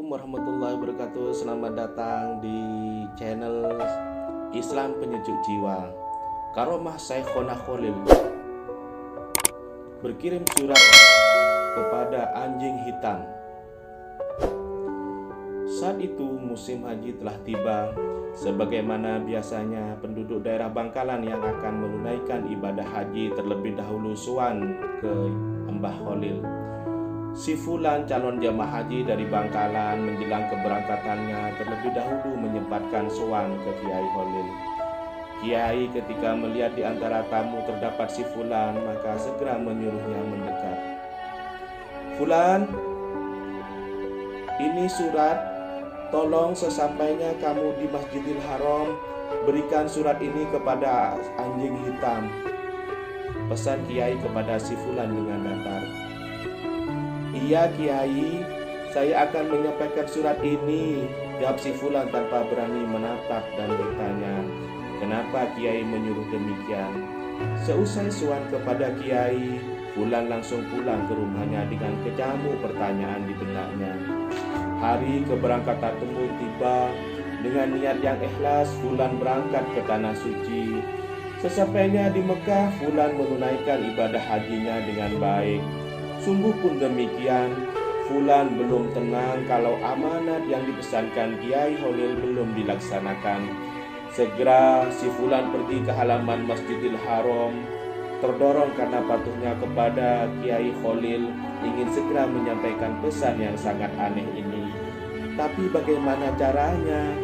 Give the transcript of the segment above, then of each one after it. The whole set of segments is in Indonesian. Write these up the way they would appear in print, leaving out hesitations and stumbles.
Assalamualaikum warahmatullahi wabarakatuh. Selamat datang di channel Islam Penyejuk Jiwa. Karomah Syekhona Khalil berkirim surat kepada anjing hitam. Saat itu musim haji telah tiba. Sebagaimana biasanya, penduduk daerah Bangkalan yang akan menunaikan ibadah haji terlebih dahulu sowan ke Mbah Khalil. Si Fulan calon jamaah haji dari Bangkalan menjelang keberangkatannya terlebih dahulu menyempatkan sowan ke Kiai Khalil. Kiai ketika melihat di antara tamu terdapat si Fulan, maka segera menyuruhnya mendekat. Fulan, ini surat, tolong sesampainya kamu di Masjidil Haram, berikan surat ini kepada anjing hitam. Pesan Kiai kepada si Fulan dengan datar. Iya Kiai, saya akan menyampaikan surat ini, jawab si Fulan tanpa berani menatap dan bertanya, kenapa Kiai menyuruh demikian? Seusai sowan kepada Kiai, Fulan langsung pulang ke rumahnya dengan kecamuk pertanyaan di benaknya. Hari keberangkatan pun tiba. Dengan niat yang ikhlas, Fulan berangkat ke tanah suci. Sesampainya di Mekah, Fulan menunaikan ibadah hajinya dengan baik. Sungguh pun demikian, Fulan belum tenang kalau amanat yang dipesankan Kiai Khalil belum dilaksanakan. Segera si Fulan pergi ke halaman Masjidil Haram, terdorong karena patuhnya kepada Kiai Khalil, ingin segera menyampaikan pesan yang sangat aneh ini. Tapi bagaimana caranya?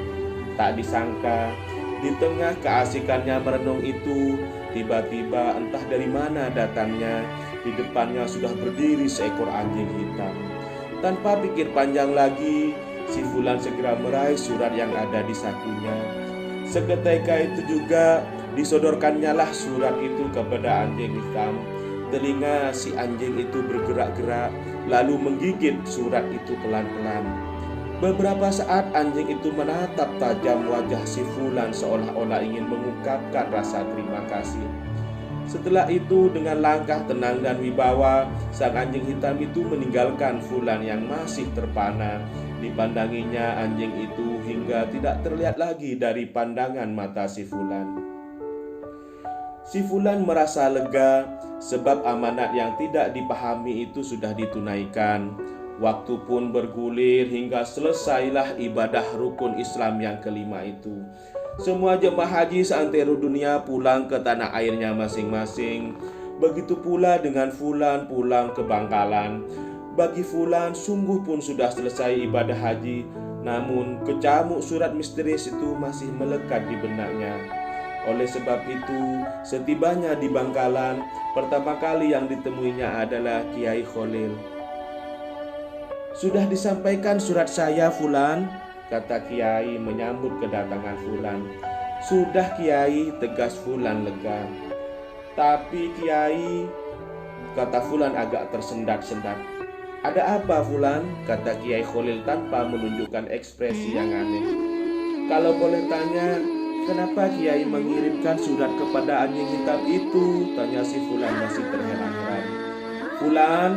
Tak disangka, di tengah keasikannya merenung itu, tiba-tiba entah dari mana datangnya, di depannya sudah berdiri seekor anjing hitam. Tanpa pikir panjang lagi, si Fulan segera meraih surat yang ada di sakunya. Seketika itu juga disodorkannya lah surat itu kepada anjing hitam. Telinga si anjing itu bergerak-gerak, lalu menggigit surat itu pelan-pelan. Beberapa saat anjing itu menatap tajam wajah si Fulan seolah-olah ingin mengungkapkan rasa terima kasih. Setelah itu dengan langkah tenang dan wibawa, sang anjing hitam itu meninggalkan Fulan yang masih terpana. Dipandanginya anjing itu hingga tidak terlihat lagi dari pandangan mata si Fulan. Si Fulan merasa lega sebab amanat yang tidak dipahami itu sudah ditunaikan. Waktu pun bergulir hingga selesailah ibadah rukun Islam yang kelima itu. Semua jemaah haji seantero dunia pulang ke tanah airnya masing-masing. Begitu pula dengan Fulan pulang ke Bangkalan. Bagi Fulan sungguh pun sudah selesai ibadah haji, namun kecamuk surat misterius itu masih melekat di benaknya. Oleh sebab itu, setibanya di Bangkalan, pertama kali yang ditemuinya adalah Kiai Khalil. Sudah disampaikan surat saya Fulan, kata Kiai menyambut kedatangan Fulan. Sudah Kiai, tegas Fulan lega. Tapi Kiai, kata Fulan agak tersendat-sendat. Ada apa Fulan? Kata Kiai Khalil tanpa menunjukkan ekspresi yang aneh. Kalau boleh tanya, kenapa Kiai mengirimkan surat kepada anjing hitam itu? Tanya si Fulan masih terheran-heran. Fulan,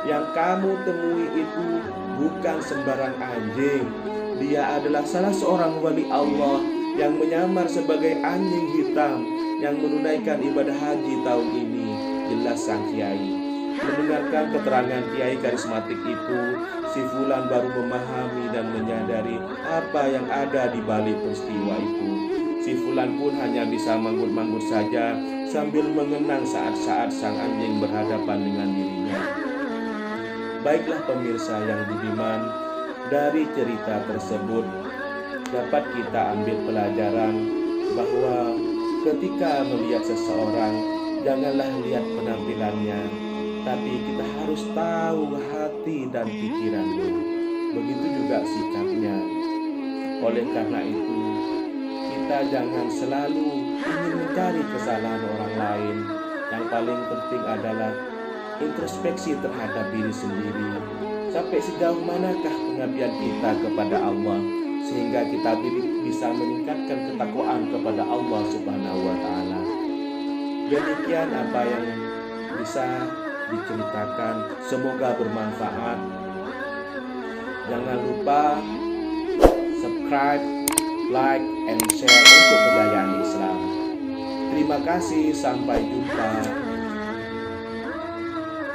yang kamu temui itu bukan sembarang anjing. Dia adalah salah seorang wali Allah yang menyamar sebagai anjing hitam yang menunaikan ibadah haji tahun ini, jelas sang Kiai. Mendengarkan keterangan Kiai karismatik itu, si Fulan baru memahami dan menyadari apa yang ada di balik peristiwa itu. Si Fulan pun hanya bisa manggut-manggut saja sambil mengenang saat-saat sang anjing berhadapan dengan dirinya. Baiklah pemirsa yang budiman, dari cerita tersebut dapat kita ambil pelajaran bahwa ketika melihat seseorang, janganlah lihat penampilannya, tapi kita harus tahu hati dan pikirannya. Begitu juga sikapnya. Oleh karena itu, kita jangan selalu ingin mencari kesalahan orang lain. Yang paling penting adalah introspeksi terhadap diri sendiri. Sampai sejauh manakah pengabdian kita kepada Allah, sehingga kita bisa meningkatkan ketakwaan kepada Allah Subhanahu wa Ta'ala. Demikian apa yang bisa diceritakan, semoga bermanfaat. Jangan lupa subscribe, like, and share untuk Kejayaan Islam. Terima kasih, sampai jumpa.